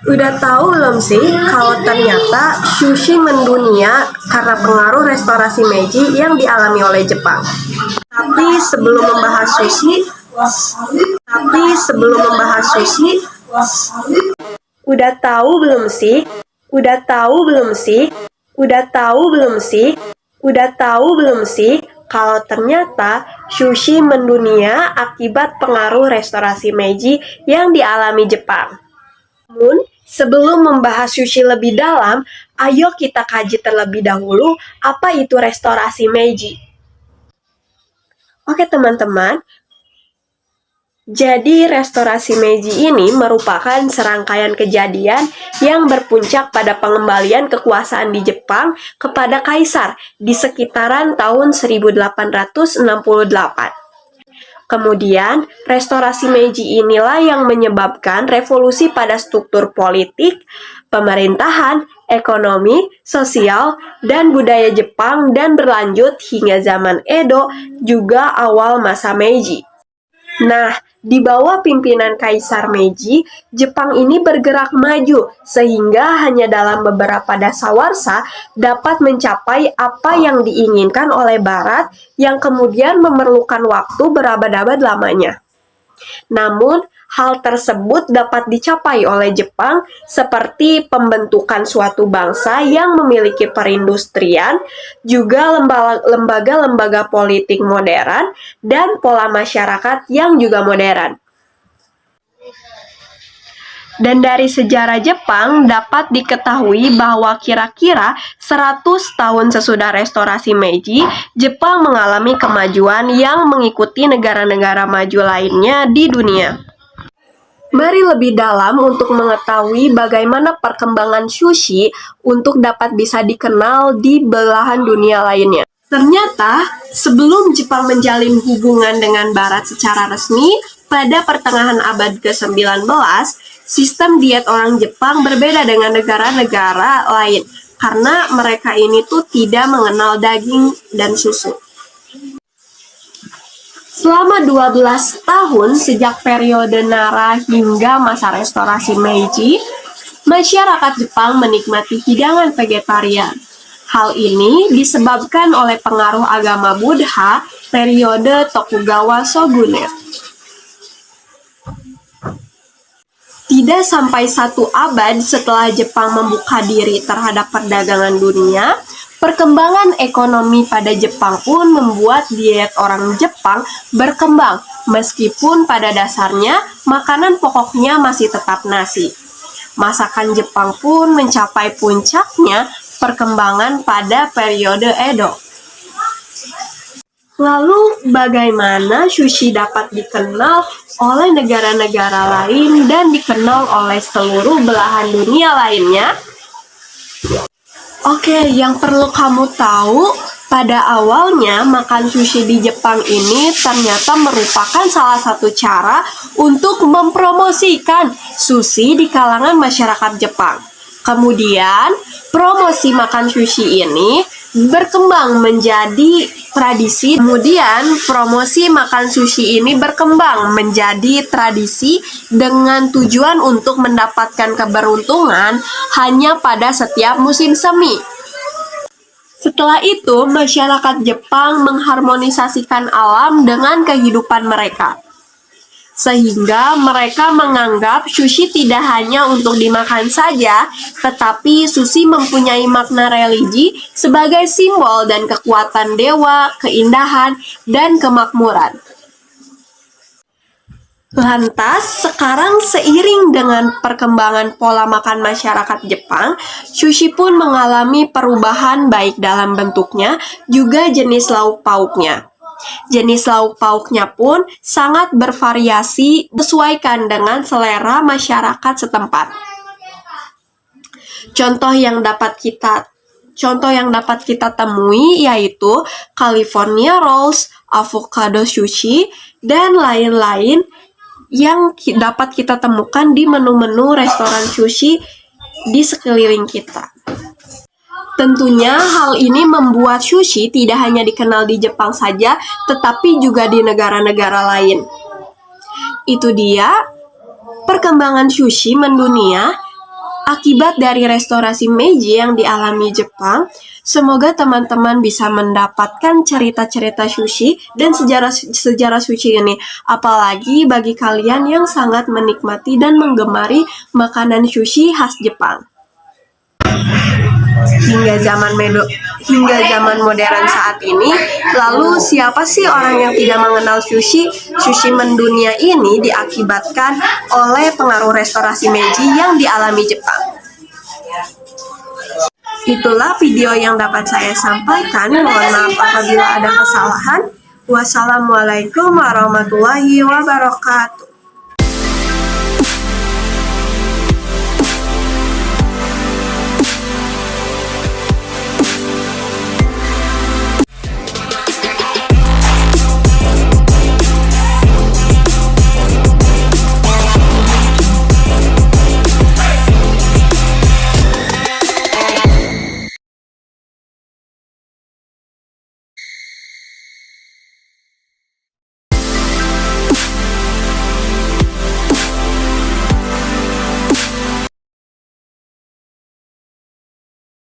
Udah tahu belum sih kalau ternyata sushi mendunia karena pengaruh restorasi Meiji yang dialami oleh Jepang. Tapi sebelum membahas sushi, tapi sebelum membahas sushi, udah tahu belum sih? Udah tahu belum sih? Udah tahu belum sih? Udah tahu belum sih kalau ternyata sushi mendunia akibat pengaruh restorasi Meiji yang dialami Jepang. Namun, sebelum membahas sushi lebih dalam, ayo kita kaji terlebih dahulu apa itu restorasi Meiji. Oke teman-teman, jadi restorasi Meiji ini merupakan serangkaian kejadian yang berpuncak pada pengembalian kekuasaan di Jepang kepada kaisar di sekitaran tahun 1868. Kemudian, restorasi Meiji inilah yang menyebabkan revolusi pada struktur politik, pemerintahan, ekonomi, sosial, dan budaya Jepang dan berlanjut hingga zaman Edo juga awal masa Meiji. Nah, di bawah pimpinan Kaisar Meiji, Jepang ini bergerak maju sehingga hanya dalam beberapa dasawarsa dapat mencapai apa yang diinginkan oleh Barat yang kemudian memerlukan waktu berabad-abad lamanya. Namun, hal tersebut dapat dicapai oleh Jepang seperti pembentukan suatu bangsa yang memiliki perindustrian, juga lembaga-lembaga politik modern, dan pola masyarakat yang juga modern. Dan dari sejarah Jepang dapat diketahui bahwa kira-kira 100 tahun sesudah restorasi Meiji, Jepang mengalami kemajuan yang mengikuti negara-negara maju lainnya di dunia. Mari lebih dalam untuk mengetahui bagaimana perkembangan sushi untuk dapat bisa dikenal di belahan dunia lainnya. Ternyata, sebelum Jepang menjalin hubungan dengan Barat secara resmi, pada pertengahan abad ke-19, sistem diet orang Jepang berbeda dengan negara-negara lain karena mereka ini tuh tidak mengenal daging dan susu. Selama 12 tahun sejak periode Nara hingga masa restorasi Meiji, masyarakat Jepang menikmati hidangan vegetarian. Hal ini disebabkan oleh pengaruh agama Buddha periode Tokugawa Shogunate. Tidak sampai 1 abad setelah Jepang membuka diri terhadap perdagangan dunia, perkembangan ekonomi pada Jepang pun membuat diet orang Jepang berkembang, meskipun pada dasarnya makanan pokoknya masih tetap nasi. Masakan Jepang pun mencapai puncaknya perkembangan pada periode Edo. Lalu, bagaimana sushi dapat dikenal oleh negara-negara lain dan dikenal oleh seluruh belahan dunia lainnya? Oke, yang perlu kamu tahu, pada awalnya makan sushi di Jepang ini ternyata merupakan salah satu cara untuk mempromosikan sushi di kalangan masyarakat Jepang. Kemudian, promosi makan sushi ini berkembang menjadi tradisi. Kemudian, promosi makan sushi ini berkembang menjadi tradisi dengan tujuan untuk mendapatkan keberuntungan hanya pada setiap musim semi. Setelah itu, masyarakat Jepang mengharmonisasikan alam dengan kehidupan mereka. Sehingga mereka menganggap sushi tidak hanya untuk dimakan saja, tetapi sushi mempunyai makna religi sebagai simbol dan kekuatan dewa, keindahan, dan kemakmuran. Lantas, sekarang seiring dengan perkembangan pola makan masyarakat Jepang, sushi pun mengalami perubahan baik dalam bentuknya, juga jenis lauk pauknya. Jenis lauk pauknya pun sangat bervariasi disesuaikan dengan selera masyarakat setempat. Contoh yang dapat kita temui yaitu California Rolls, avocado sushi, dan lain-lain yang dapat kita temukan di menu-menu restoran sushi di sekeliling kita. Tentunya hal ini membuat sushi tidak hanya dikenal di Jepang saja, tetapi juga di negara-negara lain. Itu dia perkembangan sushi mendunia Akibat dari restorasi Meiji yang dialami Jepang, semoga teman-teman bisa mendapatkan cerita-cerita sushi dan sejarah sushi ini. Apalagi bagi kalian yang sangat menikmati dan menggemari makanan sushi khas Jepang. Hingga zaman modern saat ini, lalu siapa sih orang yang tidak mengenal sushi? Sushi mendunia ini diakibatkan oleh pengaruh restorasi Meiji yang dialami Jepang. Itulah video yang dapat saya sampaikan. Mohon maaf apabila ada kesalahan. Wassalamualaikum warahmatullahi wabarakatuh.